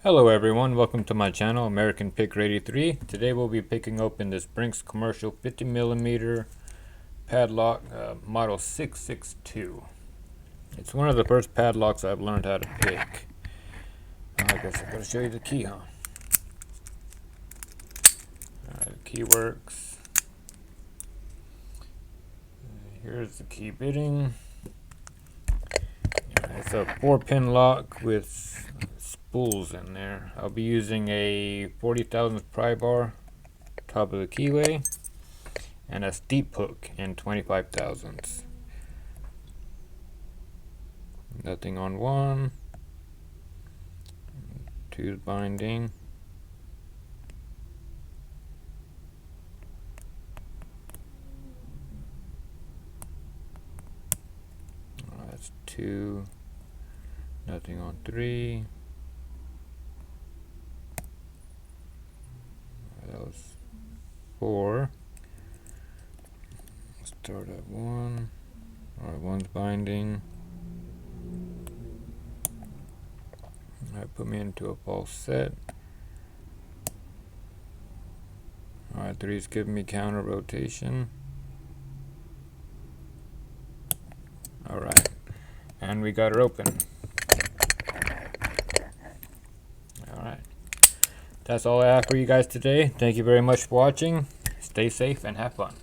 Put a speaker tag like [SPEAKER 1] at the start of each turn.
[SPEAKER 1] Hello everyone, welcome to my channel, American Picker 83. Today we'll be picking open this Brinks commercial 50mm padlock model 662. It's one of the first padlocks I've learned how to pick. I guess I gotta show you the key, huh? Alright, the key works. Here's the key bitting. It's a 4-pin lock with spools in there. I'll be using a 40,000th pry bar, top of the keyway, and a steep hook in 25 thousandths. Nothing on one. Two's binding. That's two. Nothing on three. That was four. Start at one. Alright, one's binding. That put me into a false set. Alright, three's giving me counter rotation. Alright, and we got her open. Alright, that's all I have for you guys today. Thank you very much for watching. Stay safe and have fun.